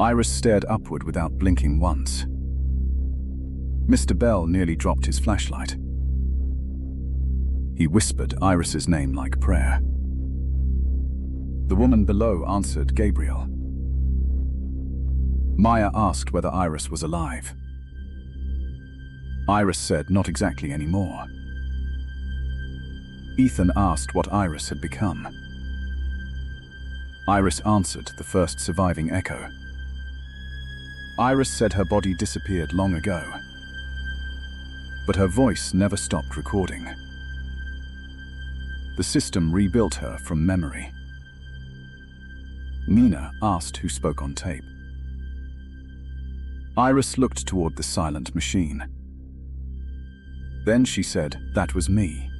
Iris stared upward without blinking once. Mr. Bell nearly dropped his flashlight. He whispered Iris's name like prayer. The woman below answered Gabriel. Maya asked whether Iris was alive. Iris said not exactly anymore. Ethan asked what Iris had become. Iris answered the first surviving echo. Iris said her body disappeared long ago, but her voice never stopped recording. The system rebuilt her from memory. Nina asked who spoke on tape. Iris looked toward the silent machine. Then she said, "That was me."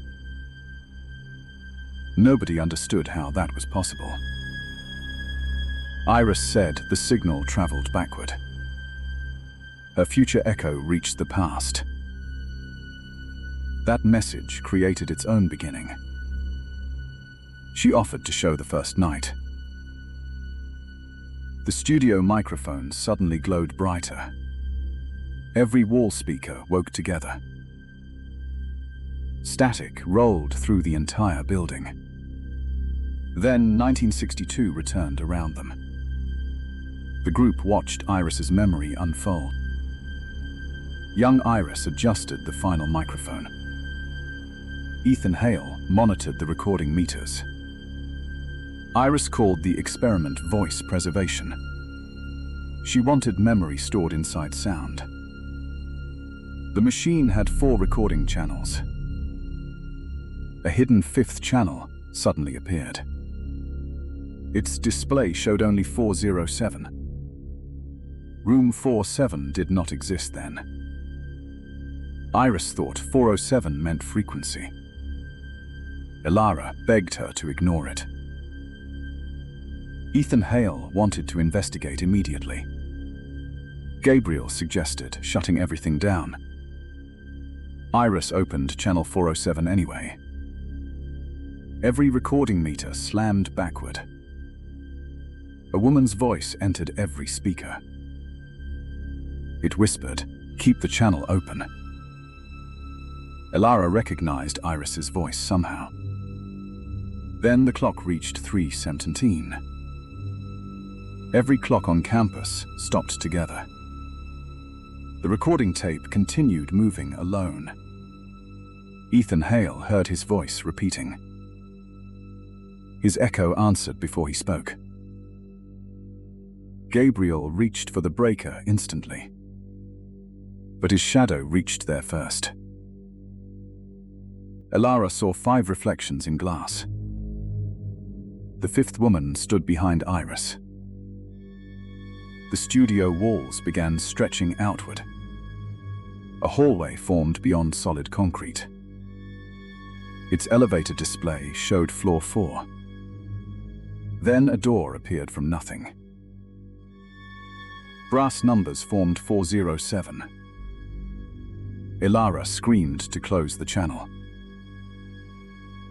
Nobody understood how that was possible. Iris said the signal traveled backward. Her future echo reached the past. That message created its own beginning. She offered to show the first night. The studio microphones suddenly glowed brighter. Every wall speaker woke together. Static rolled through the entire building. Then 1962 returned around them. The group watched Iris's memory unfold. Young Iris adjusted the final microphone. Ethan Hale monitored the recording meters. Iris called the experiment voice preservation. She wanted memory stored inside sound. The machine had 4 recording channels. A hidden 5th channel suddenly appeared. Its display showed only 407. Room 47 did not exist then. Iris thought 407 meant frequency. Elara begged her to ignore it. Ethan Hale wanted to investigate immediately. Gabriel suggested shutting everything down. Iris opened channel 407 anyway. Every recording meter slammed backward. A woman's voice entered every speaker. It whispered, "Keep the channel open." Elara recognized Iris's voice somehow. Then the clock reached 3:17. Every clock on campus stopped together. The recording tape continued moving alone. Ethan Hale heard his voice repeating. His echo answered before he spoke. Gabriel reached for the breaker instantly, but his shadow reached there first. Elara saw 5 reflections in glass. The 5th woman stood behind Iris. The studio walls began stretching outward. A hallway formed beyond solid concrete. Its elevator display showed floor 4. Then a door appeared from nothing. Brass numbers formed 407. Elara screamed to close the channel.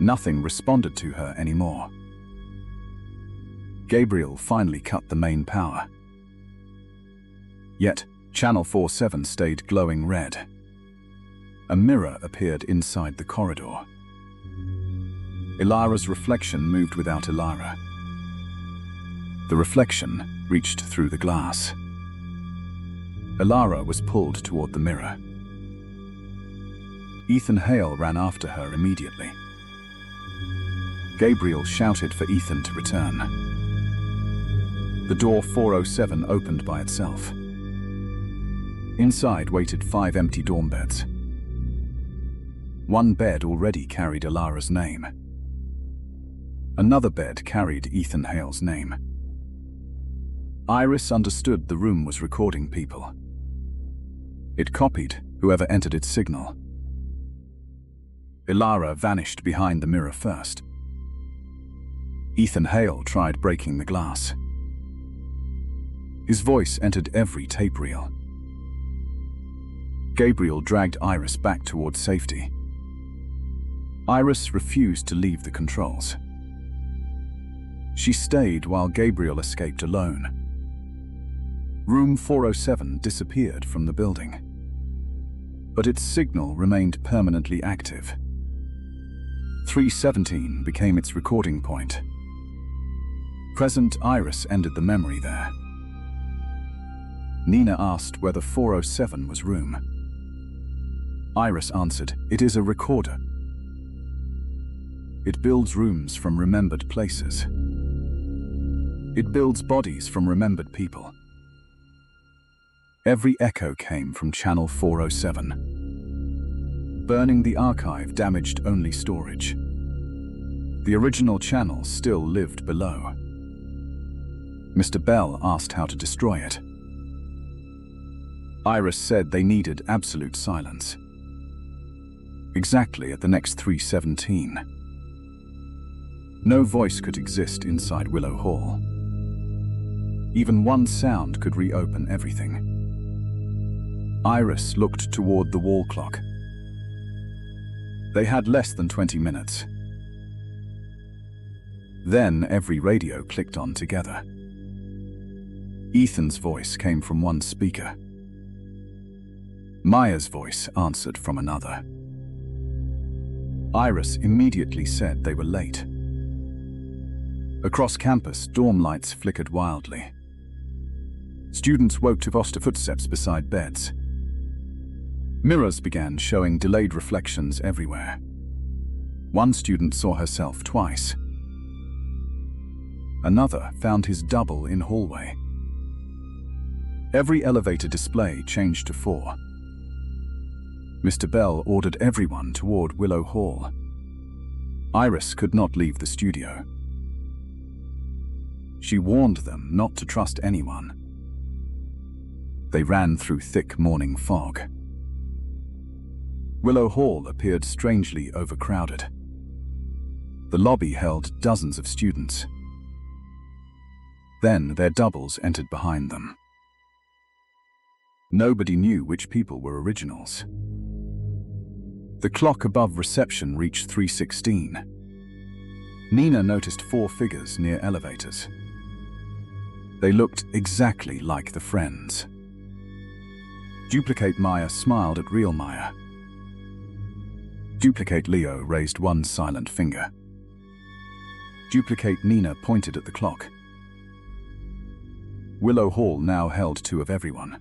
Nothing responded to her anymore. Gabriel finally cut the main power. Yet, channel 47 stayed glowing red. A mirror appeared inside the corridor. Elara's reflection moved without Elara. The reflection reached through the glass. Elara was pulled toward the mirror. Ethan Hale ran after her immediately. Gabriel shouted for Ethan to return. The door 407 opened by itself. Inside waited 5 empty dorm beds. One bed already carried Elara's name. Another bed carried Ethan Hale's name. Iris understood the room was recording people. It copied whoever entered its signal. Elara vanished behind the mirror first. Ethan Hale tried breaking the glass. His voice entered every tape reel. Gabriel dragged Iris back towards safety. Iris refused to leave the controls. She stayed while Gabriel escaped alone. Room 407 disappeared from the building, but its signal remained permanently active. 317 became its recording point. Present Iris ended the memory there. Nina asked whether 407 was room. Iris answered, "It is a recorder. It builds rooms from remembered places. It builds bodies from remembered people." Every echo came from channel 407. Burning the archive damaged only storage. The original channel still lived below. Mr. Bell asked how to destroy it. Iris said they needed absolute silence. Exactly at the next 317. No voice could exist inside Willow Hall. Even one sound could reopen everything. Iris looked toward the wall clock. They had less than 20 minutes. Then every radio clicked on together. Ethan's voice came from one speaker. Maya's voice answered from another. Iris immediately said they were late. Across campus, dorm lights flickered wildly. Students woke to footsteps beside beds. Mirrors began showing delayed reflections everywhere. One student saw herself twice. Another found his double in hallway. Every elevator display changed to 4. Mr. Bell ordered everyone toward Willow Hall. Iris could not leave the studio. She warned them not to trust anyone. They ran through thick morning fog. Willow Hall appeared strangely overcrowded. The lobby held dozens of students. Then their doubles entered behind them. Nobody knew which people were originals. The clock above reception reached 316. Nina noticed 4 figures near elevators. They looked exactly like the friends. Duplicate Maya smiled at real Maya. Duplicate Leo raised one silent finger. Duplicate Nina pointed at the clock. Willow Hall now held 2 of everyone.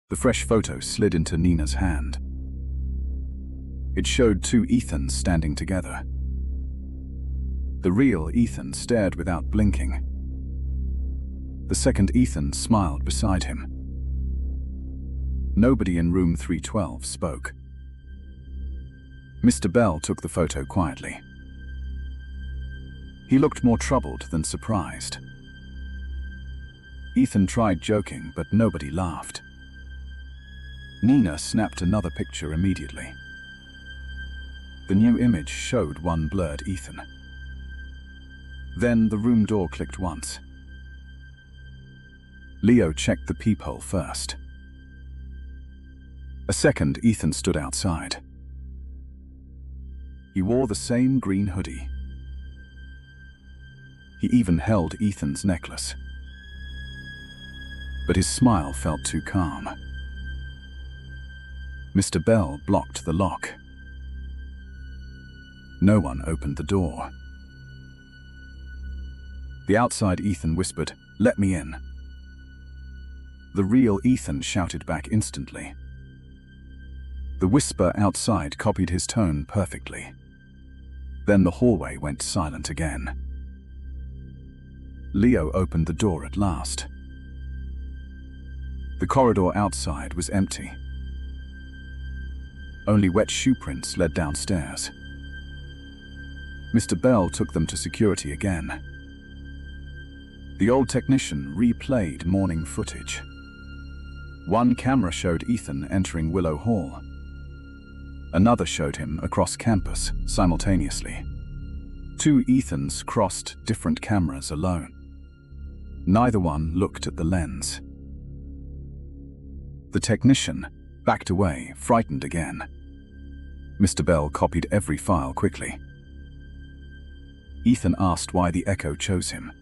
The fresh photo slid into Nina's hand. It showed 2 Ethans standing together. The real Ethan stared without blinking. The second Ethan smiled beside him. Nobody in room 312 spoke. Mr. Bell took the photo quietly. He looked more troubled than surprised. Ethan tried joking, but nobody laughed. Nina snapped another picture immediately. The new image showed one blurred Ethan. Then the room door clicked once. Leo checked the peephole first. A second Ethan stood outside. He wore the same green hoodie. He even held Ethan's necklace. But his smile felt too calm. Mr. Bell blocked the lock. No one opened the door. The outside Ethan whispered, "Let me in." The real Ethan shouted back instantly. The whisper outside copied his tone perfectly. Then the hallway went silent again. Leo opened the door at last. The corridor outside was empty. Only wet shoe prints led downstairs. Mr. Bell took them to security again. The old technician replayed morning footage. One camera showed Ethan entering Willow Hall. Another showed him across campus simultaneously. 2 Ethans crossed different cameras alone. Neither one looked at the lens. The technician backed away, frightened again. Mr. Bell copied every file quickly. Ethan asked why the Echo chose him.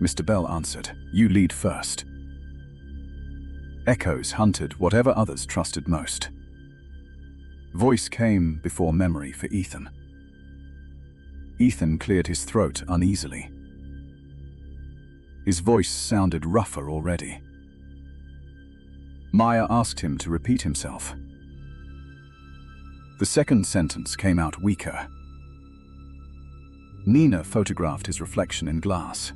Mr. Bell answered. "You lead first." Echoes hunted whatever others trusted most. Voice came before memory for Ethan. Ethan cleared his throat uneasily. His voice sounded rougher already. Maya asked him to repeat himself. The second sentence came out weaker. Nina photographed his reflection in glass.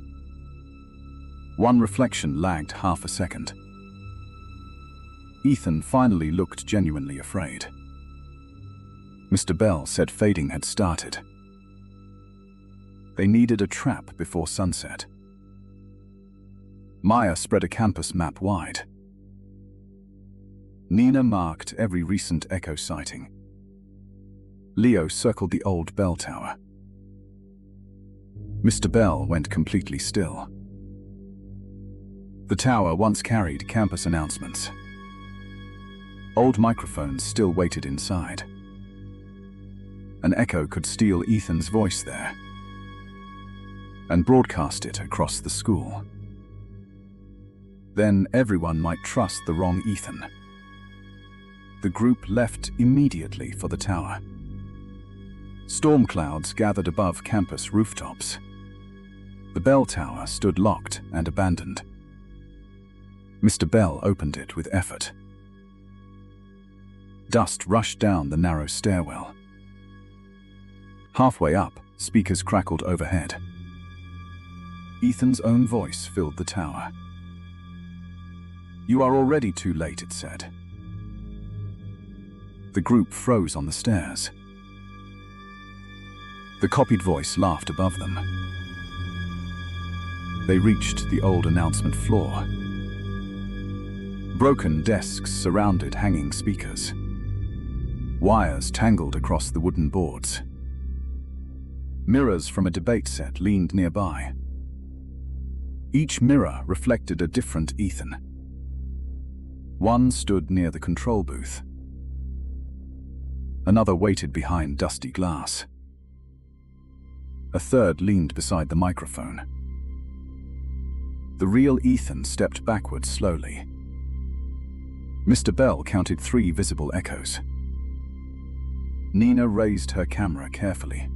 One reflection lagged half a second. Ethan finally looked genuinely afraid. Mr. Bell said fading had started. They needed a trap before sunset. Maya spread a campus map wide. Nina marked every recent echo sighting. Leo circled the old bell tower. Mr. Bell went completely still. The tower once carried campus announcements. Old microphones still waited inside. An echo could steal Ethan's voice there and broadcast it across the school. Then everyone might trust the wrong Ethan. The group left immediately for the tower. Storm clouds gathered above campus rooftops. The bell tower stood locked and abandoned. Mr. Bell opened it with effort. Dust rushed down the narrow stairwell. Halfway up, speakers crackled overhead. Ethan's own voice filled the tower. "You are already too late," it said. The group froze on the stairs. The copied voice laughed above them. They reached the old announcement floor. Broken desks surrounded hanging speakers. Wires tangled across the wooden boards. Mirrors from a debate set leaned nearby. Each mirror reflected a different Ethan. One stood near the control booth. Another waited behind dusty glass. A third leaned beside the microphone. The real Ethan stepped backward slowly. Mr. Bell counted 3 visible echoes. Nina raised her camera carefully.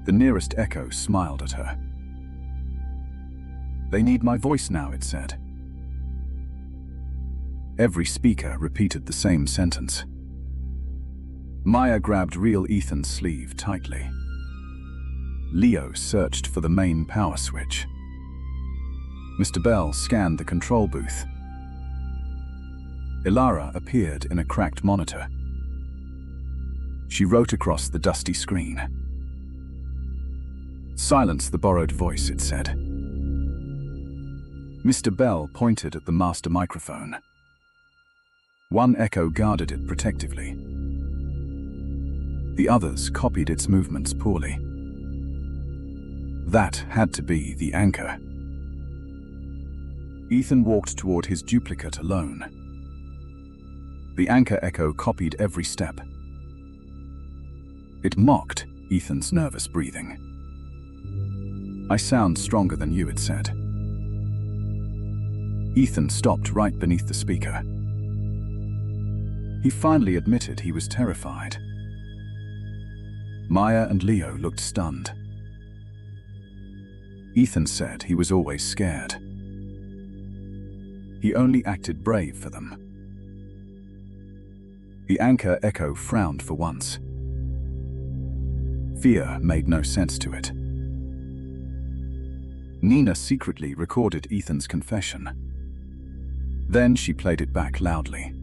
The nearest echo smiled at her. "They need my voice now," it said. Every speaker repeated the same sentence. Maya grabbed real Ethan's sleeve tightly. Leo searched for the main power switch. Mr. Bell scanned the control booth. Ilara appeared in a cracked monitor. She wrote across the dusty screen. "Silence the borrowed voice," it said. Mr. Bell pointed at the master microphone. One echo guarded it protectively. The others copied its movements poorly. That had to be the anchor. Ethan walked toward his duplicate alone. The anchor echo copied every step. It mocked Ethan's nervous breathing. "I sound stronger than you," it said. Ethan stopped right beneath the speaker. He finally admitted he was terrified. Maya and Leo looked stunned. Ethan said he was always scared. He only acted brave for them. The anchor echo frowned for once. Fear made no sense to it. Nina secretly recorded Ethan's confession. Then she played it back loudly.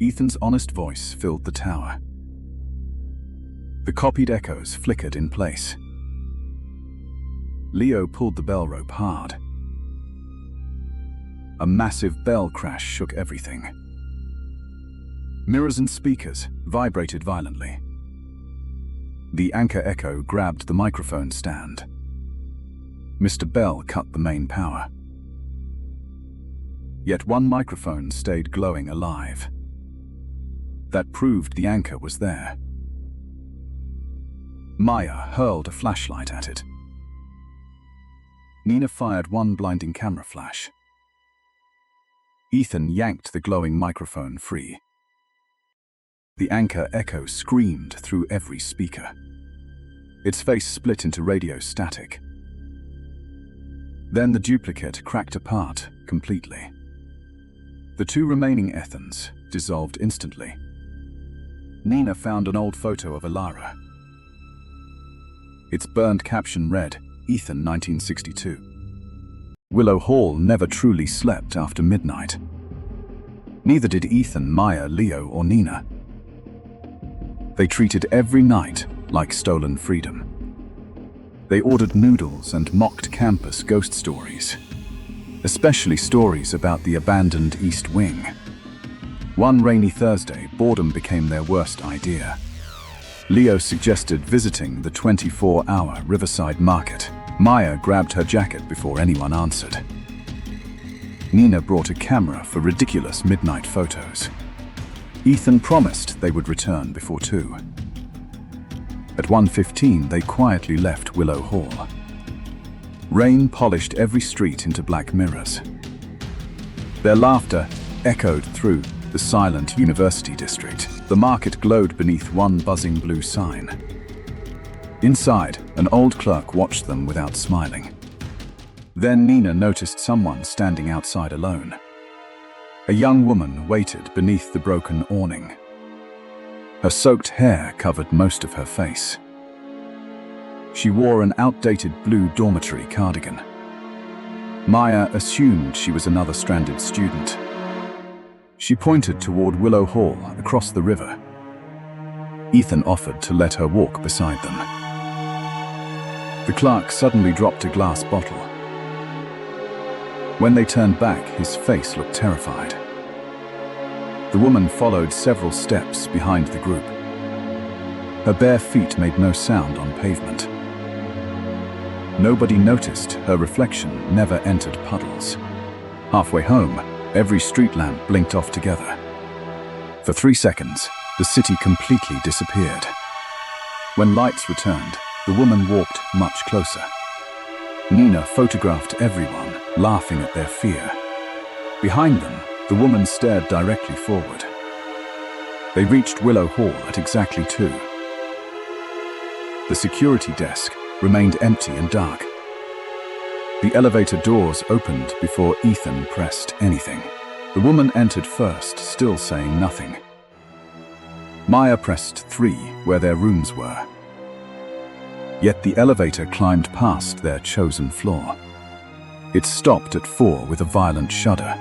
Ethan's honest voice filled the tower. The copied echoes flickered in place. Leo pulled the bell rope hard. A massive bell crash shook everything. Mirrors and speakers vibrated violently. The anchor echo grabbed the microphone stand. Mr. Bell cut the main power. Yet one microphone stayed glowing alive. That proved the anchor was there. Maya hurled a flashlight at it. Nina fired one blinding camera flash. Ethan yanked the glowing microphone free. The anchor echo screamed through every speaker. Its face split into radio static. Then the duplicate cracked apart completely. The two remaining Ethans dissolved instantly. Nina found an old photo of Alara. Its burned caption read, Ethan 1962. Willow Hall never truly slept after midnight. Neither did Ethan, Maya, Leo, or Nina. They treated every night like stolen freedom. They ordered noodles and mocked campus ghost stories, especially stories about the abandoned East Wing. One rainy Thursday, boredom became their worst idea. Leo suggested visiting the 24-hour Riverside Market. Maya grabbed her jacket before anyone answered. Nina brought a camera for ridiculous midnight photos. Ethan promised they would return before 2. At 1:15, they quietly left Willow Hall. Rain polished every street into black mirrors. Their laughter echoed through the silent university district. The market glowed beneath one buzzing blue sign. Inside, an old clerk watched them without smiling. Then Nina noticed someone standing outside alone. A young woman waited beneath the broken awning. Her soaked hair covered most of her face. She wore an outdated blue dormitory cardigan. Maya assumed she was another stranded student. She pointed toward Willow Hall across the river. Ethan offered to let her walk beside them. The clerk suddenly dropped a glass bottle. When they turned back, his face looked terrified. The woman followed several steps behind the group. Her bare feet made no sound on pavement. Nobody noticed her reflection never entered puddles. Halfway home, every street lamp blinked off together. For 3 seconds, the city completely disappeared. When lights returned, the woman walked much closer. Nina photographed everyone, laughing at their fear. Behind them, the woman stared directly forward. They reached Willow Hall at exactly 2. The security desk remained empty and dark. The elevator doors opened before Ethan pressed anything. The woman entered first, still saying nothing. Maya pressed 3 where their rooms were. Yet the elevator climbed past their chosen floor. It stopped at 4 with a violent shudder.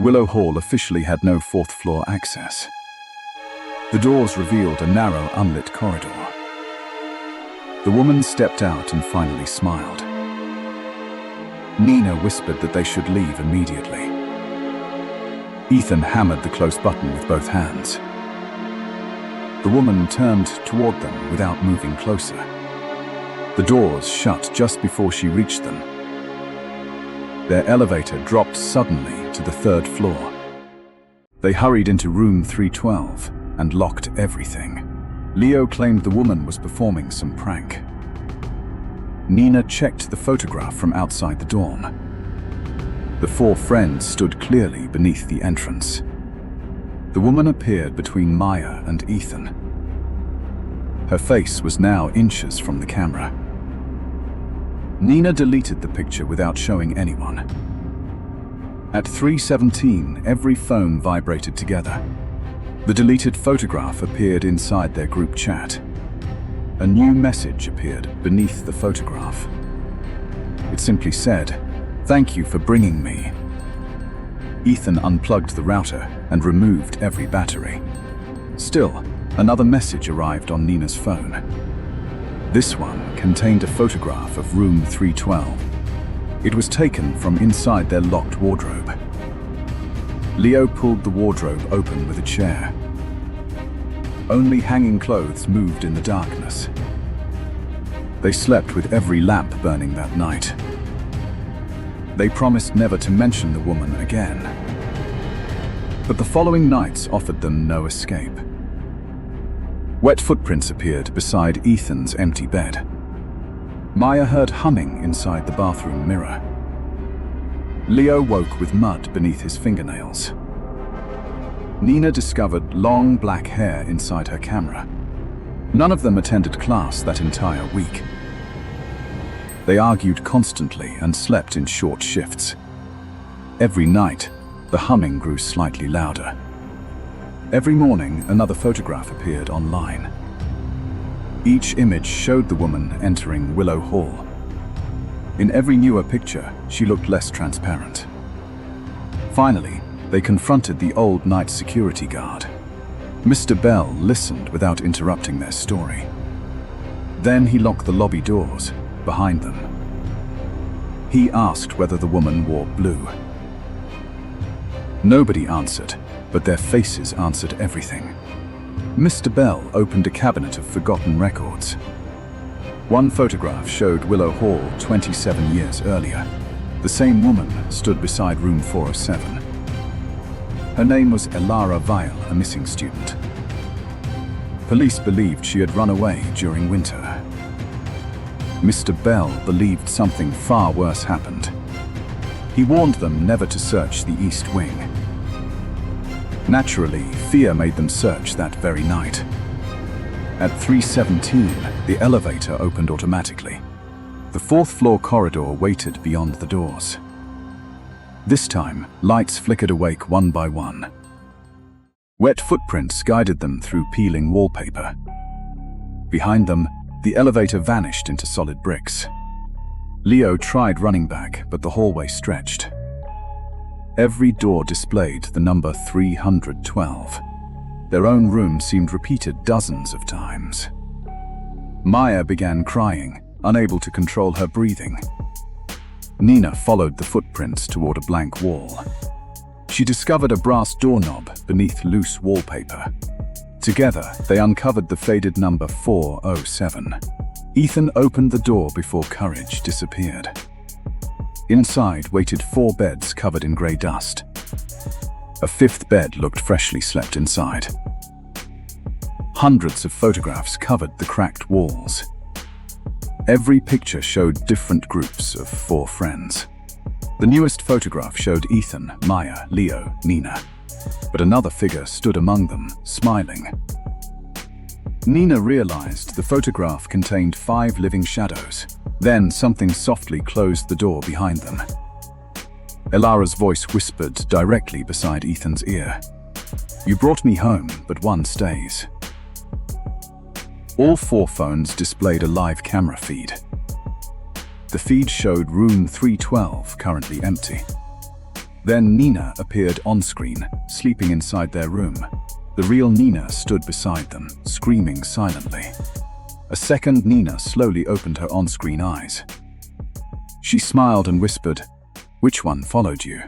Willow Hall officially had no 4th floor access. The doors revealed a narrow, unlit corridor. The woman stepped out and finally smiled. Nina whispered that they should leave immediately. Ethan hammered the close button with both hands. The woman turned toward them without moving closer. The doors shut just before she reached them. Their elevator dropped suddenly to the 3rd floor. They hurried into room 312 and locked everything. Leo claimed the woman was performing some prank. Nina checked the photograph from outside the dorm. The 4 friends stood clearly beneath the entrance. The woman appeared between Maya and Ethan. Her face was now inches from the camera. Nina deleted the picture without showing anyone. At 3:17, every phone vibrated together. The deleted photograph appeared inside their group chat. A new message appeared beneath the photograph. It simply said, "Thank you for bringing me." Ethan unplugged the router and removed every battery. Still, another message arrived on Nina's phone. This one contained a photograph of room 312. It was taken from inside their locked wardrobe. Leo pulled the wardrobe open with a chair. Only hanging clothes moved in the darkness. They slept with every lamp burning that night. They promised never to mention the woman again. But the following nights offered them no escape. Wet footprints appeared beside Ethan's empty bed. Maya heard humming inside the bathroom mirror. Leo woke with mud beneath his fingernails. Nina discovered long black hair inside her camera. None of them attended class that entire week. They argued constantly and slept in short shifts. Every night, the humming grew slightly louder. Every morning, another photograph appeared online. Each image showed the woman entering Willow Hall. In every newer picture, she looked less transparent. Finally, they confronted the old night security guard. Mr. Bell listened without interrupting their story. Then he locked the lobby doors behind them. He asked whether the woman wore blue. Nobody answered, but their faces answered everything. Mr. Bell opened a cabinet of forgotten records. One photograph showed Willow Hall 27 years earlier. The same woman stood beside room 407. Her name was Elara Weil, a missing student. Police believed she had run away during winter. Mr. Bell believed something far worse happened. He warned them never to search the East Wing. Naturally, fear made them search that very night. At 3:17, the elevator opened automatically. The fourth-floor corridor waited beyond the doors. This time, lights flickered awake one by one. Wet footprints guided them through peeling wallpaper. Behind them, the elevator vanished into solid bricks. Leo tried running back, but the hallway stretched. Every door displayed the number 312. Their own room seemed repeated dozens of times. Maya began crying, unable to control her breathing. Nina followed the footprints toward a blank wall. She discovered a brass doorknob beneath loose wallpaper. Together, they uncovered the faded number 407. Ethan opened the door before courage disappeared. Inside waited 4 beds covered in grey dust. A 5th bed looked freshly slept inside. Hundreds of photographs covered the cracked walls. Every picture showed different groups of 4 friends. The newest photograph showed Ethan, Maya, Leo, Nina. But another figure stood among them, smiling. Nina realized the photograph contained 5 living shadows. Then something softly closed the door behind them. Elara's voice whispered directly beside Ethan's ear. "You brought me home, but one stays." All 4 phones displayed a live camera feed. The feed showed room 312 currently empty. Then Nina appeared on-screen, sleeping inside their room. The real Nina stood beside them, screaming silently. A second Nina slowly opened her on-screen eyes. She smiled and whispered, "Which one followed you?"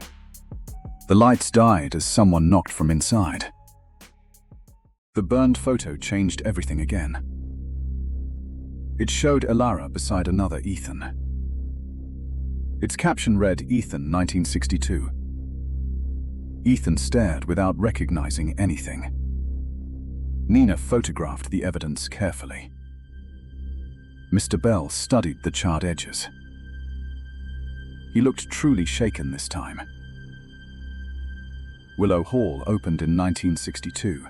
The lights died as someone knocked from inside. The burned photo changed everything again. It showed Elara beside another Ethan. Its caption read, "Ethan, 1962. Ethan stared without recognizing anything. Nina photographed the evidence carefully. Mr. Bell studied the charred edges. He looked truly shaken this time. Willow Hall opened in 1962.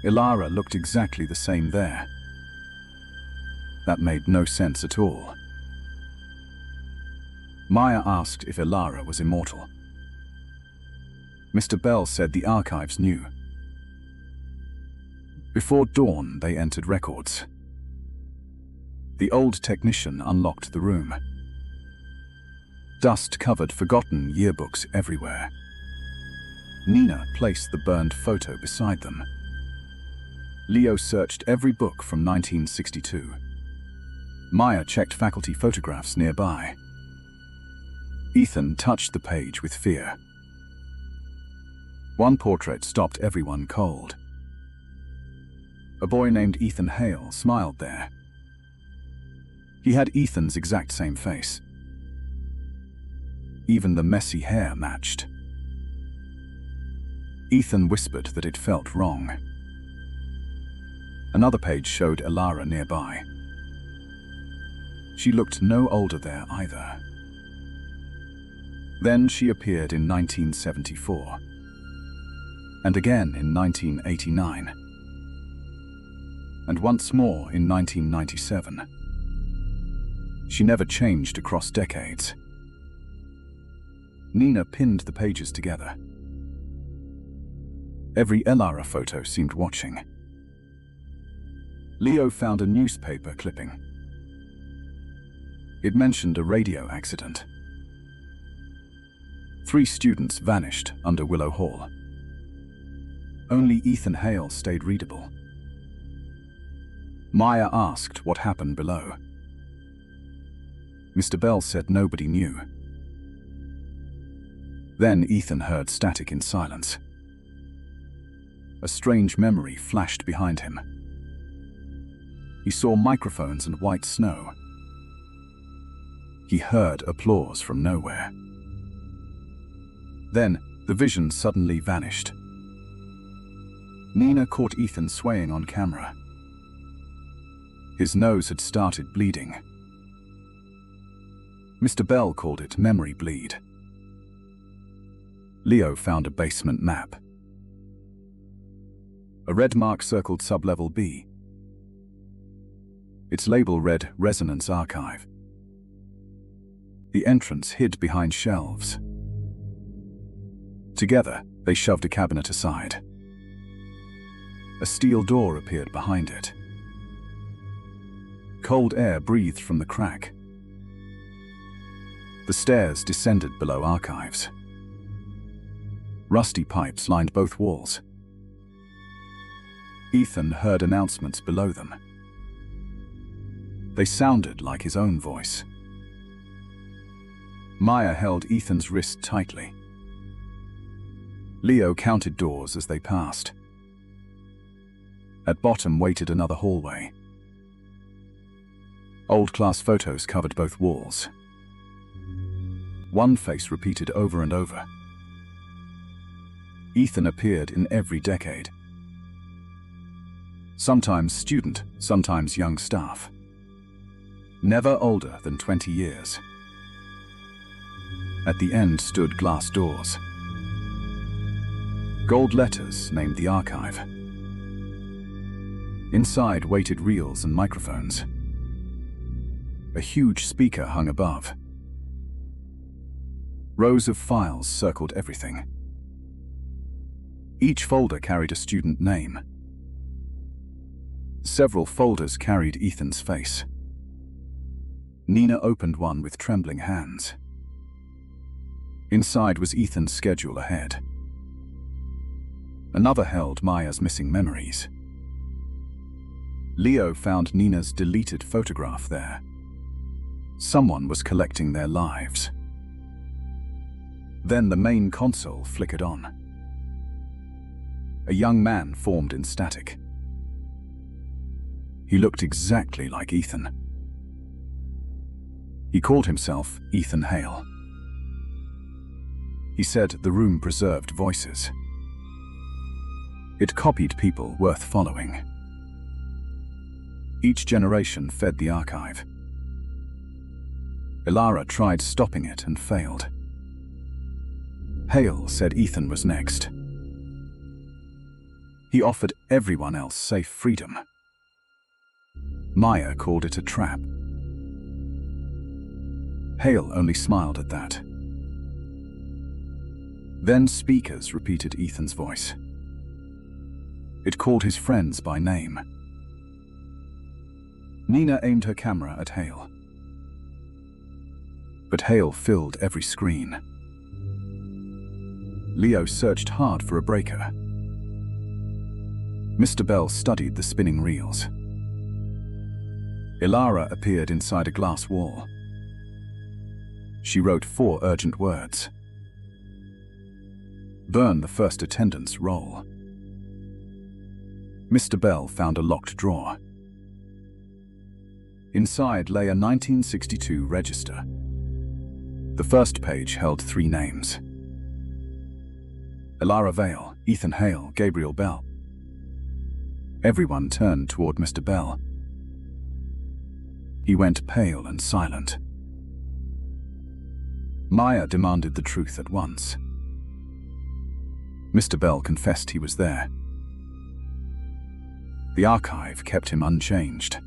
Elara looked exactly the same there. That made no sense at all. Maya asked if Elara was immortal. Mr. Bell said the archives knew. Before dawn, they entered records. The old technician unlocked the room. Dust covered forgotten yearbooks everywhere. Nina placed the burned photo beside them. Leo searched every book from 1962. Maya checked faculty photographs nearby. Ethan touched the page with fear. One portrait stopped everyone cold. A boy named Ethan Hale smiled there. He had Ethan's exact same face. Even the messy hair matched. Ethan whispered that it felt wrong. Another page showed Elara nearby. She looked no older there either. Then she appeared in 1974, and again in 1989, and once more in 1997. She never changed across decades. Nina pinned the pages together. Every Elara photo seemed watching. Leo found a newspaper clipping. It mentioned a radio accident. 3 students vanished under Willow Hall. Only Ethan Hale stayed readable. Maya asked what happened below. Mr. Bell said nobody knew. Then Ethan heard static in silence. A strange memory flashed behind him. He saw microphones and white snow. He heard applause from nowhere. Then the vision suddenly vanished. Nina caught Ethan swaying on camera. His nose had started bleeding. Mr. Bell called it memory bleed. Leo found a basement map. A red mark circled sublevel B. Its label read Resonance Archive. The entrance hid behind shelves. Together, they shoved a cabinet aside. A steel door appeared behind it. Cold air breathed from the crack. The stairs descended below archives. Rusty pipes lined both walls. Ethan heard announcements below them. They sounded like his own voice. Maya held Ethan's wrist tightly. Leo counted doors as they passed. At bottom waited another hallway. Old-class photos covered both walls. One face repeated over and over. Ethan appeared in every decade. Sometimes student, sometimes young staff. Never older than 20 years. At the end stood glass doors. Gold letters named the archive. Inside waited reels and microphones. A huge speaker hung above. Rows of files circled everything. Each folder carried a student name. Several folders carried Ethan's face. Nina opened one with trembling hands. Inside was Ethan's schedule ahead. Another held Maya's missing memories. Leo found Nina's deleted photograph there. Someone was collecting their lives. Then the main console flickered on. A young man formed in static. He looked exactly like Ethan. He called himself Ethan Hale. He said the room preserved voices. It copied people worth following. Each generation fed the archive. Elara tried stopping it and failed. Hale said Ethan was next. He offered everyone else safe freedom. Maya called it a trap. Hale only smiled at that. Then speakers repeated Ethan's voice. It called his friends by name. Nina aimed her camera at Hale. But Hale filled every screen. Leo searched hard for a breaker. Mr. Bell studied the spinning reels. Elara appeared inside a glass wall. She wrote 4 urgent words. Burn the first attendance roll. Mr. Bell found a locked drawer. Inside lay a 1962 register. The first page held 3 names. Elara Vale, Ethan Hale, Gabriel Bell. Everyone turned toward Mr. Bell. He went pale and silent. Maya demanded the truth at once. Mr. Bell confessed he was there. The archive kept him unchanged.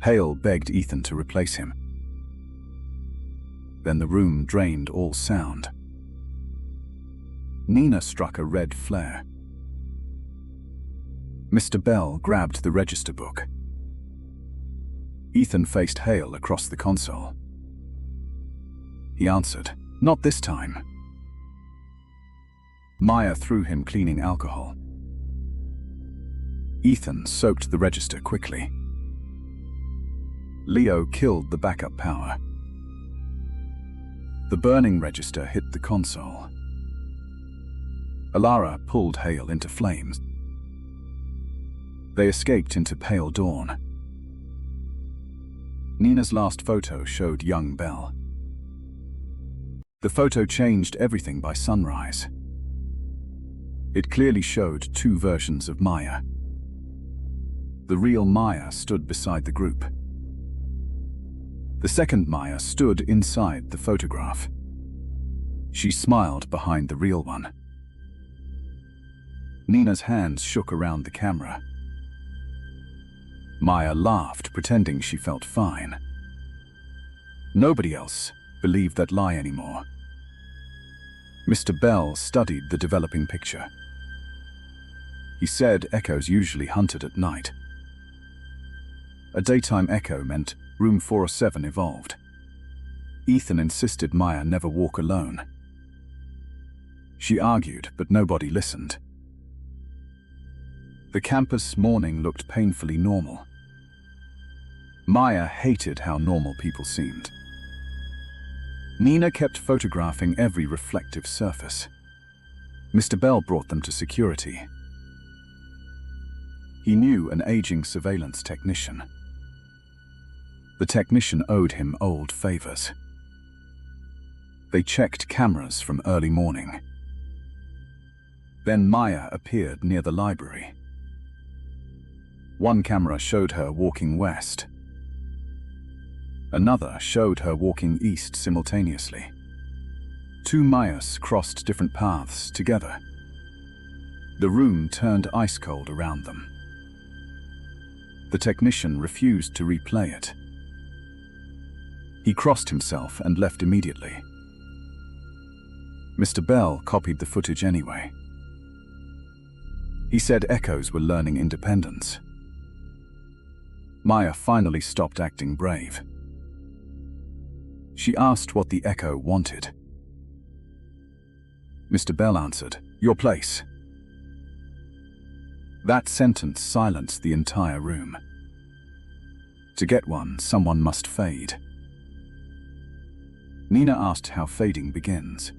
Hale begged Ethan to replace him. Then the room drained all sound. Nina struck a red flare. Mr. Bell grabbed the register book. Ethan faced Hale across the console. He answered, "Not this time." Maya threw him cleaning alcohol. Ethan soaked the register quickly. Leo killed the backup power. The burning register hit the console. Alara pulled Hale into flames. They escaped into pale dawn. Nina's last photo showed young Bell. The photo changed everything by sunrise. It clearly showed two versions of Maya. The real Maya stood beside the group. The second Maya stood inside the photograph. She smiled behind the real one. Nina's hands shook around the camera. Maya laughed, pretending she felt fine. Nobody else believed that lie anymore. Mr. Bell studied the developing picture. He said echoes usually hunted at night. A daytime echo meant room 407 evolved. Ethan insisted Maya never walk alone. She argued, but nobody listened. The campus morning looked painfully normal. Maya hated how normal people seemed. Nina kept photographing every reflective surface. Mr. Bell brought them to security. He knew an aging surveillance technician. The technician owed him old favors. They checked cameras from early morning. Then Maya appeared near the library. One camera showed her walking west. Another showed her walking east simultaneously. Two Mayas crossed different paths together. The room turned ice-cold around them. The technician refused to replay it. He crossed himself and left immediately. Mr. Bell copied the footage anyway. He said echoes were learning independence. Maya finally stopped acting brave. She asked what the echo wanted. Mr. Bell answered, "Your place." That sentence silenced the entire room. To get one, someone must fade. Nina asked how fading begins.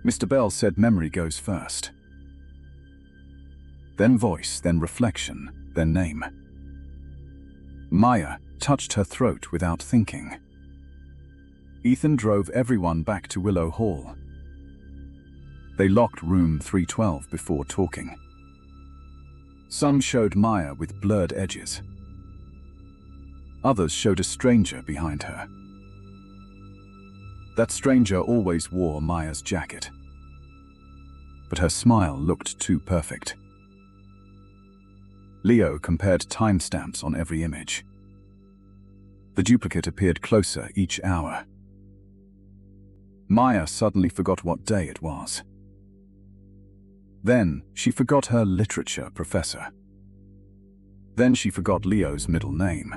Mr. Bell said memory goes first. Then voice, then reflection, then name. Maya touched her throat without thinking. Ethan drove everyone back to Willow Hall. They locked room 312 before talking. Some showed Maya with blurred edges. Others showed a stranger behind her. That stranger always wore Maya's jacket. But her smile looked too perfect. Leo compared timestamps on every image. The duplicate appeared closer each hour. Maya suddenly forgot what day it was. Then she forgot her literature professor. Then she forgot Leo's middle name.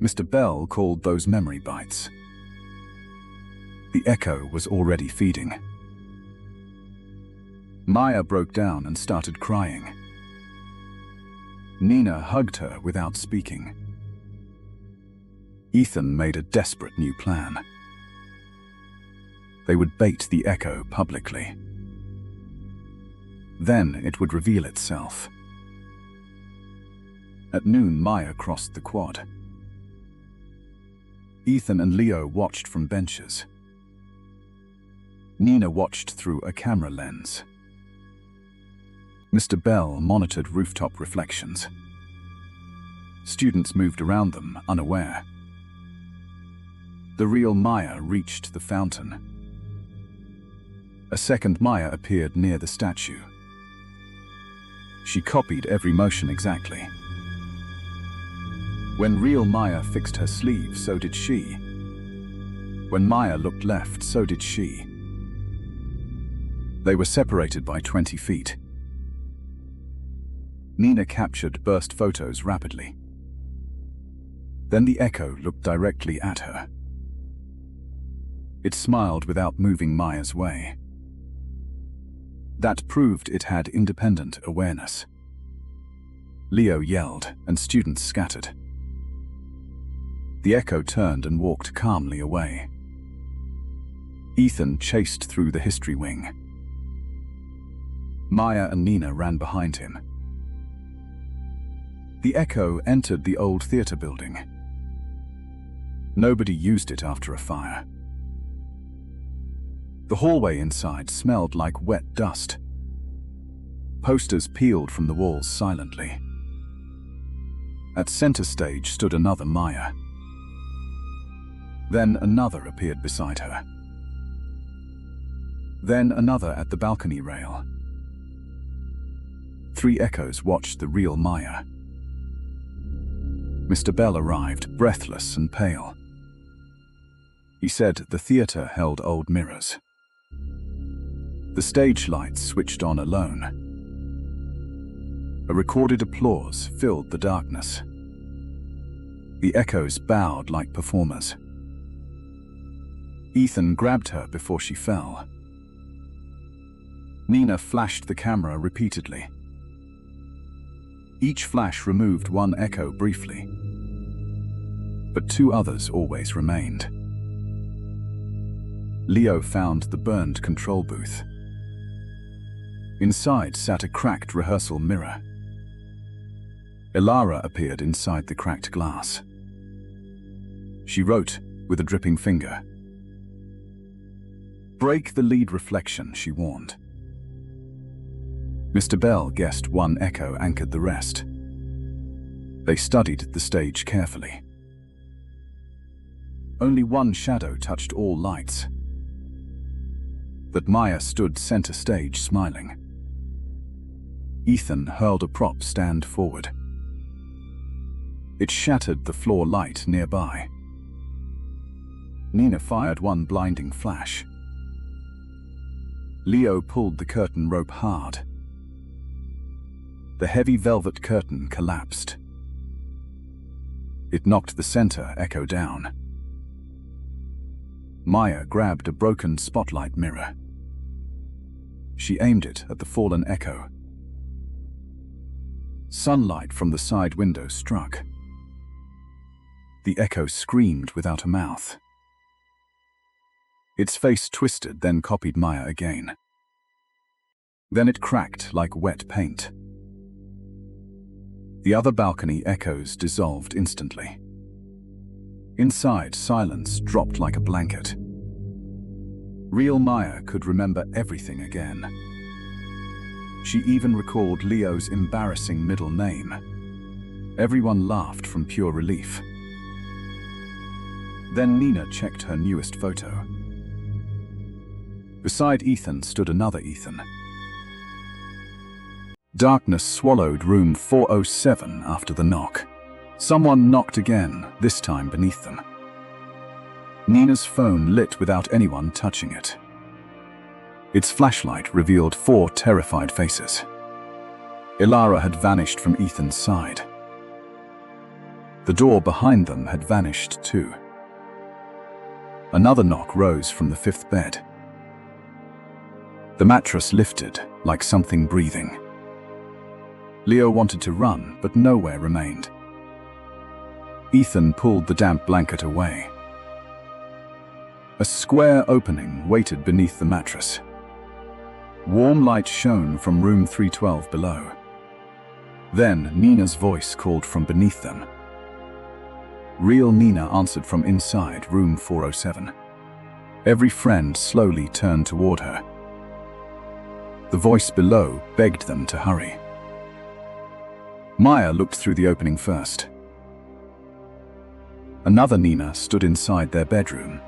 Mr. Bell called those memory bites. The echo was already feeding. Maya broke down and started crying. Nina hugged her without speaking. Ethan made a desperate new plan. They would bait the echo publicly. Then it would reveal itself. At noon, Maya crossed the quad. Ethan and Leo watched from benches. Nina watched through a camera lens. Mr. Bell monitored rooftop reflections. Students moved around them, unaware. The real Maya reached the fountain. A second Maya appeared near the statue. She copied every motion exactly. When real Maya fixed her sleeve, so did she. When Maya looked left, so did she. They were separated by 20 feet. Nina captured burst photos rapidly. Then the echo looked directly at her. It smiled without moving Maya's way. That proved it had independent awareness. Leo yelled, and students scattered. The echo turned and walked calmly away. Ethan chased through the history wing. Maya and Nina ran behind him. The echo entered the old theater building. Nobody used it after a fire. The hallway inside smelled like wet dust. Posters peeled from the walls silently. At center stage stood another Maya. Then another appeared beside her. Then another at the balcony rail. 3 echoes watched the real Maya. Mr. Bell arrived, breathless and pale. He said the theater held old mirrors. The stage lights switched on alone. A recorded applause filled the darkness. The echoes bowed like performers. Ethan grabbed her before she fell. Nina flashed the camera repeatedly. Each flash removed one echo briefly, but 2 others always remained. Leo found the burned control booth. Inside sat a cracked rehearsal mirror. Ilara appeared inside the cracked glass. She wrote with a dripping finger. "Break the lead reflection," she warned. Mr. Bell guessed one echo anchored the rest. They studied the stage carefully. Only one shadow touched all lights. That Maya stood center stage smiling. Ethan hurled a prop stand forward. It shattered the floor light nearby. Nina fired one blinding flash. Leo pulled the curtain rope hard. The heavy velvet curtain collapsed. It knocked the center echo down. Maya grabbed a broken spotlight mirror. She aimed it at the fallen echo. Sunlight from the side window struck. The echo screamed without a mouth. Its face twisted, then copied Maya again. Then it cracked like wet paint. The other balcony echoes dissolved instantly. Inside, silence dropped like a blanket. Real Maya could remember everything again. She even recalled Leo's embarrassing middle name. Everyone laughed from pure relief. Then Nina checked her newest photo. Beside Ethan stood another Ethan. Darkness swallowed room 407 after the knock. Someone knocked again, this time beneath them. Nina's phone lit without anyone touching it. Its flashlight revealed 4 terrified faces. Ilara had vanished from Ethan's side. The door behind them had vanished too. Another knock rose from the 5th bed. The mattress lifted like something breathing. Leo wanted to run, but nowhere remained. Ethan pulled the damp blanket away. A square opening waited beneath the mattress. Warm light shone from room 312 below. Then Nina's voice called from beneath them. Real Nina answered from inside room 407. Every friend slowly turned toward her. The voice below begged them to hurry. Maya looked through the opening first. Another Nina stood inside their bedroom.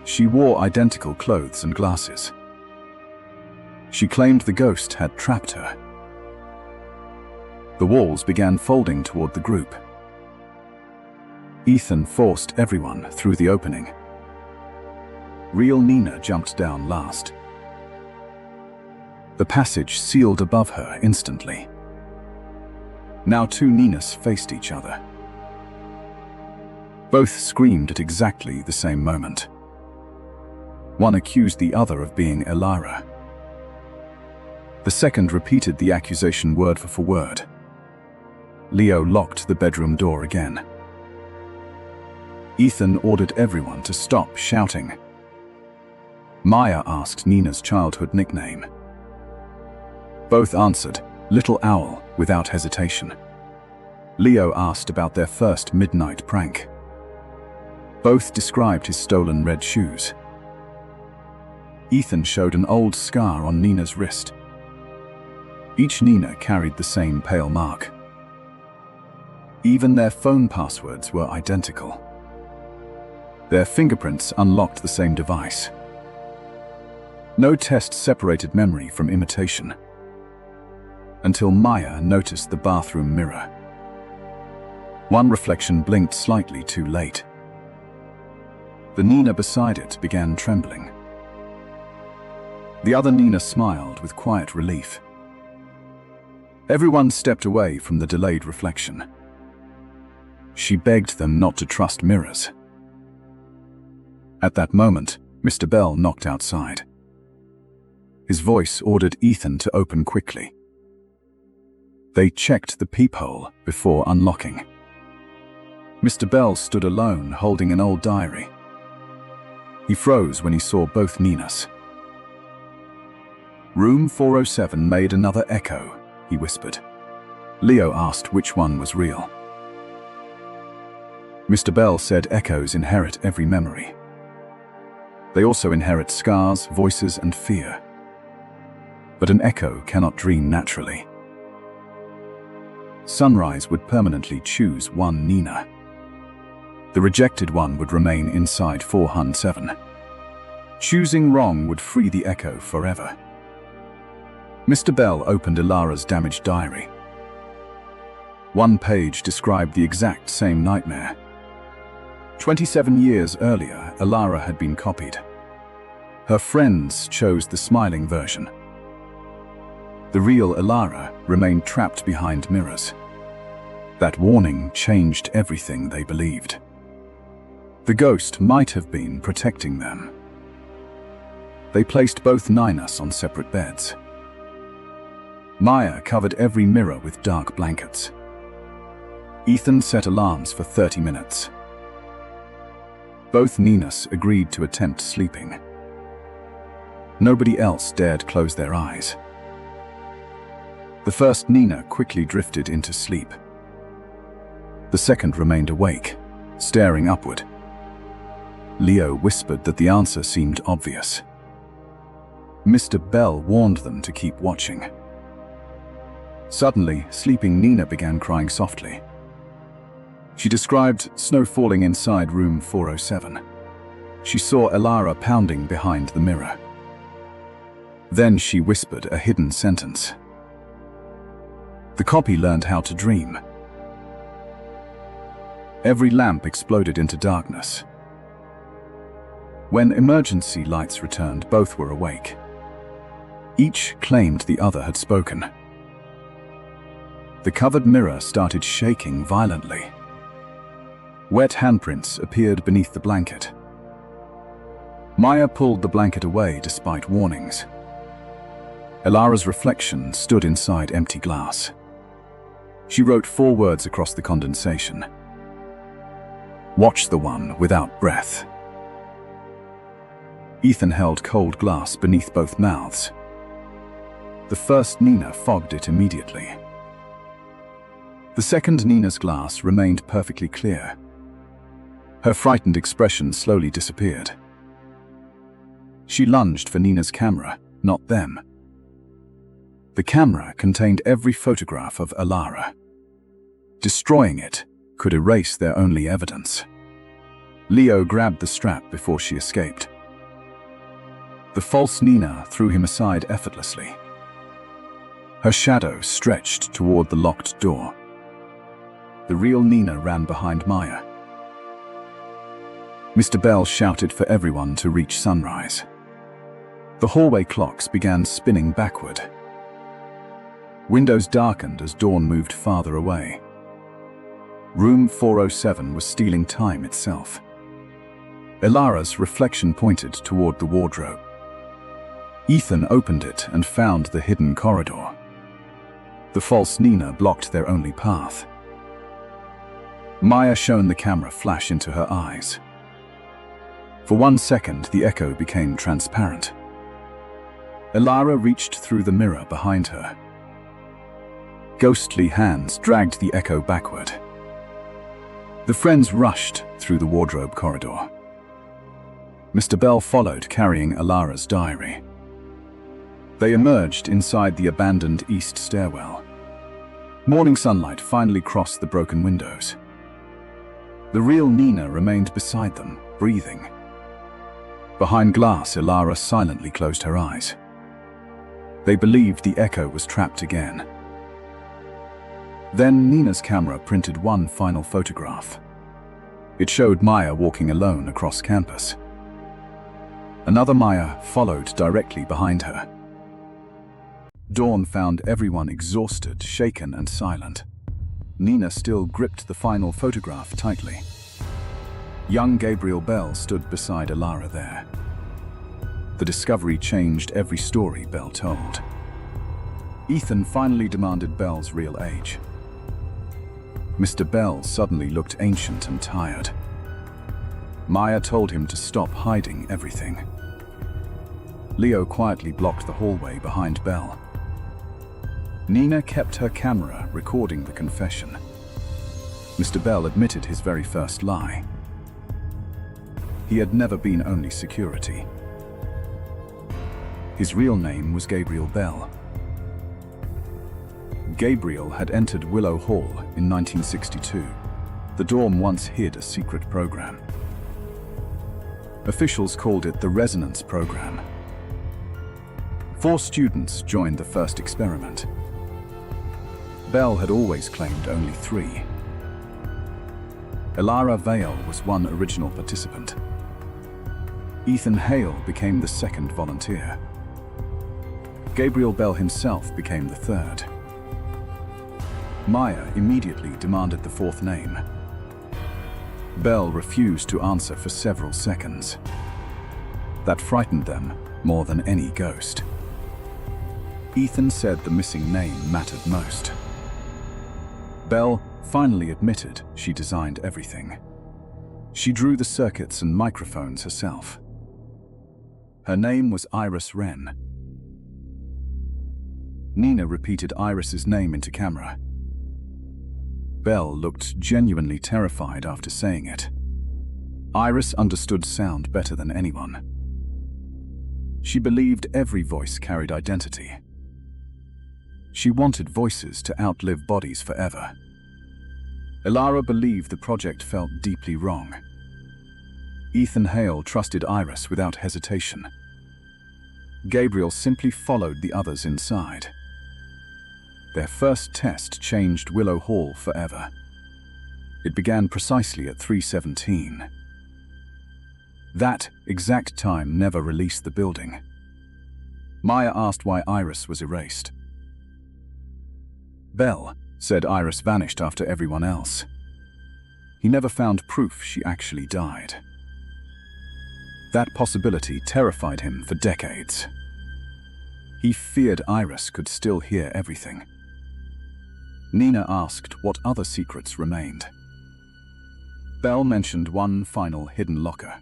She wore identical clothes and glasses. She claimed the ghost had trapped her. The walls began folding toward the group. Ethan forced everyone through the opening. Real Nina jumped down last. The passage sealed above her instantly. Now two Ninas faced each other. Both screamed at exactly the same moment. One accused the other of being Elira. The second repeated the accusation word for word. Leo locked the bedroom door again. Ethan ordered everyone to stop shouting. Maya asked Nina's childhood nickname. Both answered, Little Owl, without hesitation. Leo asked about their first midnight prank. Both described his stolen red shoes. Ethan showed an old scar on Nina's wrist. Each Nina carried the same pale mark. Even their phone passwords were identical. Their fingerprints unlocked the same device. No test separated memory from imitation. Until Maya noticed the bathroom mirror. One reflection blinked slightly too late. The Nina beside it began trembling. The other Nina smiled with quiet relief. Everyone stepped away from the delayed reflection. She begged them not to trust mirrors. At that moment, Mr. Bell knocked outside. His voice ordered Ethan to open quickly. They checked the peephole before unlocking. Mr. Bell stood alone, holding an old diary. He froze when he saw both Ninas. Room 407 made another echo, he whispered. Leo asked which one was real. Mr. Bell said echoes inherit every memory. They also inherit scars, voices, and fear. But an echo cannot dream naturally. Sunrise would permanently choose one Nina. The rejected one would remain inside 407. Choosing wrong would free the echo forever. Mr. Bell opened Elira's damaged diary. One page described the exact same nightmare. 27 years earlier, Elira had been copied. Her friends chose the smiling version. The real Elira remained trapped behind mirrors. That warning changed everything they believed. The ghost might have been protecting them. They placed both Ninas on separate beds. Maya covered every mirror with dark blankets. Ethan set alarms for 30 minutes. Both Ninas agreed to attempt sleeping. Nobody else dared close their eyes. The first Nina quickly drifted into sleep. The second remained awake, staring upward. Leo whispered that the answer seemed obvious. Mr. Bell warned them to keep watching. Suddenly, sleeping Nina began crying softly. She described snow falling inside room 407. She saw Elira pounding behind the mirror. Then she whispered a hidden sentence. The copy learned how to dream. Every lamp exploded into darkness. When emergency lights returned, both were awake. Each claimed the other had spoken. The covered mirror started shaking violently. Wet handprints appeared beneath the blanket. Maya pulled the blanket away despite warnings. Elira's reflection stood inside empty glass. She wrote 4 words across the condensation. Watch the one without breath. Ethan held cold glass beneath both mouths. The first Nina fogged it immediately. The second Nina's glass remained perfectly clear. Her frightened expression slowly disappeared. She lunged for Nina's camera, not them. The camera contained every photograph of Elira. Destroying it could erase their only evidence. Leo grabbed the strap before she escaped. The false Nina threw him aside effortlessly. Her shadow stretched toward the locked door. The real Nina ran behind Maya. Mr. Bell shouted for everyone to reach sunrise. The hallway clocks began spinning backward. Windows darkened as dawn moved farther away. Room 407 was stealing time itself. Ilara's reflection pointed toward the wardrobe. Ethan opened it and found the hidden corridor. The false Nina blocked their only path. Maya shone the camera flash into her eyes. For 1 second, the echo became transparent. Ilara reached through the mirror behind her. Ghostly hands dragged the echo backward. The friends rushed through the wardrobe corridor. Mr. Bell followed, carrying Ilara's diary. They emerged inside the abandoned east stairwell. Morning sunlight finally crossed the broken windows. The real Nina remained beside them, breathing. Behind glass, Ilara silently closed her eyes. They believed the echo was trapped again. Then Nina's camera printed one final photograph. It showed Maya walking alone across campus. Another Maya followed directly behind her. Dawn found everyone exhausted, shaken, and silent. Nina still gripped the final photograph tightly. Young Gabriel Bell stood beside Ilara there. The discovery changed every story Bell told. Ethan finally demanded Bell's real age. Mr. Bell suddenly looked ancient and tired. Maya told him to stop hiding everything. Leo quietly blocked the hallway behind Bell. Nina kept her camera recording the confession. Mr. Bell admitted his very first lie. He had never been only security. His real name was Gabriel Bell. Gabriel had entered Willow Hall in 1962. The dorm once hid a secret program. Officials called it the Resonance Program. 4 students joined the first experiment. Bell had always claimed only 3. Ilara Vale was one original participant. Ethan Hale became the second volunteer. Gabriel Bell himself became the third. Maya immediately demanded the 4th name. Bell refused to answer for several seconds. That frightened them more than any ghost. Ethan said the missing name mattered most. Bell finally admitted she designed everything. She drew the circuits and microphones herself. Her name was Iris Wren. Nina repeated Iris's name into camera. Bell looked genuinely terrified after saying it. Iris understood sound better than anyone. She believed every voice carried identity. She wanted voices to outlive bodies forever. Ilara believed the project felt deeply wrong. Ethan Hale trusted Iris without hesitation. Gabriel simply followed the others inside. Their first test changed Willow Hall forever. It began precisely at 3:17. That exact time never released the building. Maya asked why Iris was erased. Bell said Iris vanished after everyone else. He never found proof she actually died. That possibility terrified him for decades. He feared Iris could still hear everything. Nina asked what other secrets remained. Bell mentioned one final hidden locker.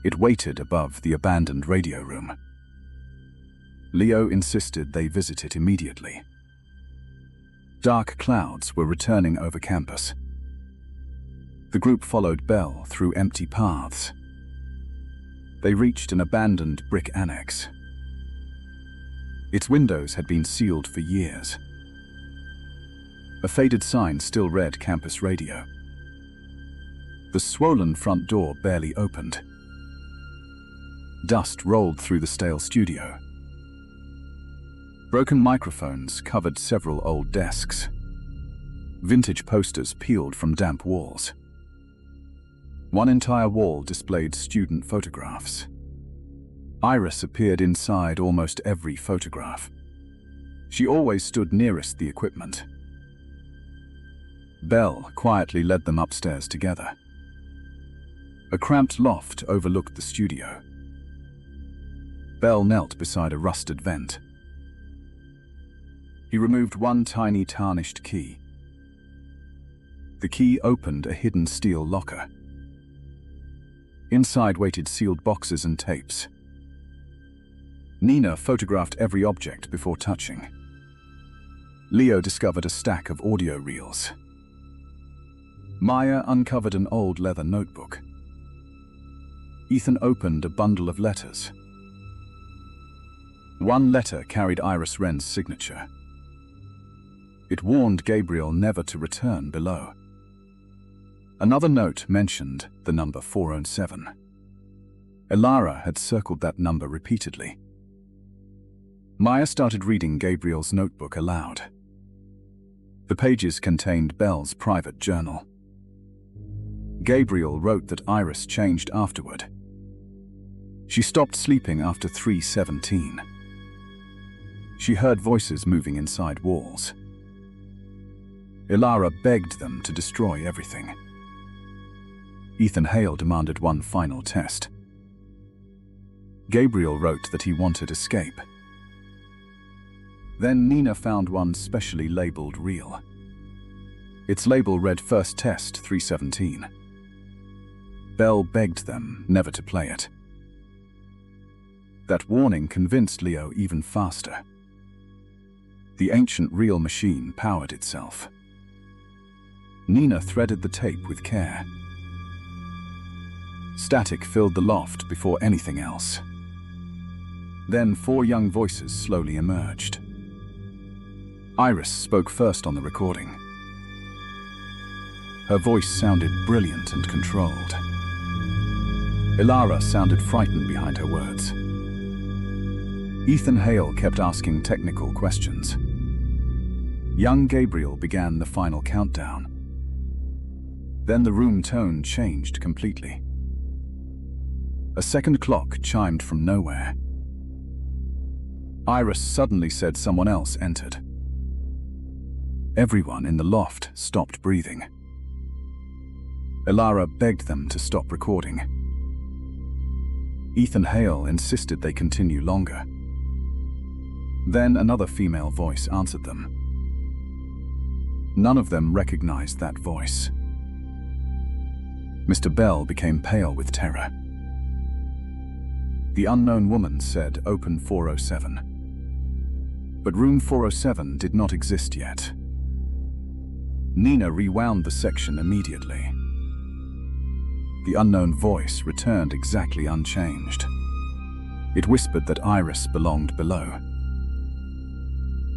It waited above the abandoned radio room. Leo insisted they visit it immediately. Dark clouds were returning over campus. The group followed Bell through empty paths. They reached an abandoned brick annex. Its windows had been sealed for years. A faded sign still read campus radio. The swollen front door barely opened. Dust rolled through the stale studio. Broken microphones covered several old desks. Vintage posters peeled from damp walls. One entire wall displayed student photographs. Iris appeared inside almost every photograph. She always stood nearest the equipment. Belle quietly led them upstairs together. A cramped loft overlooked the studio. Belle knelt beside a rusted vent. He removed one tiny tarnished key. The key opened a hidden steel locker. Inside waited sealed boxes and tapes. Nina photographed every object before touching. Leo discovered a stack of audio reels. Maya uncovered an old leather notebook. Ethan opened a bundle of letters. One letter carried Iris Wren's signature. It warned Gabriel never to return below. Another note mentioned the number 407. Elara had circled that number repeatedly. Maya started reading Gabriel's notebook aloud. The pages contained Belle's private journal. Gabriel wrote that Iris changed afterward. She stopped sleeping after 3:17. She heard voices moving inside walls. Elara begged them to destroy everything. Ethan Hale demanded one final test. Gabriel wrote that he wanted escape. Then Nina found one specially labeled reel. Its label read First Test 317. Belle begged them never to play it. That warning convinced Leo even faster. The ancient reel machine powered itself. Nina threaded the tape with care. Static filled the loft before anything else. Then 4 young voices slowly emerged. Iris spoke first on the recording. Her voice sounded brilliant and controlled. Elara sounded frightened behind her words. Ethan Hale kept asking technical questions. Young Gabriel began the final countdown. Then the room tone changed completely. A second clock chimed from nowhere. Iris suddenly said someone else entered. Everyone in the loft stopped breathing. Elara begged them to stop recording. Ethan Hale insisted they continue longer. Then another female voice answered them. None of them recognized that voice. Mr. Bell became pale with terror. The unknown woman said open 407. But room 407 did not exist yet. Nina rewound the section immediately. The unknown voice returned exactly unchanged. It whispered that Iris belonged below.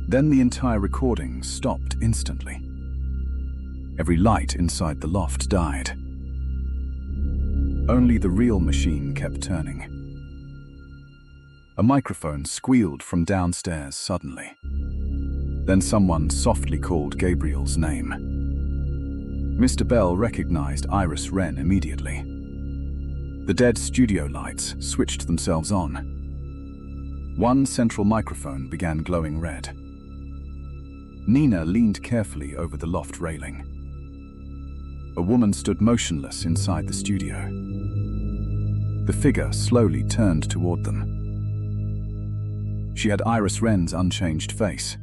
Then the entire recording stopped instantly. Every light inside the loft died. Only the reel machine kept turning. A microphone squealed from downstairs suddenly. Then someone softly called Gabriel's name. Mr. Bell recognized Iris Wren immediately. The dead studio lights switched themselves on. One central microphone began glowing red. Nina leaned carefully over the loft railing. A woman stood motionless inside the studio. The figure slowly turned toward them. She had Iris Wren's unchanged face.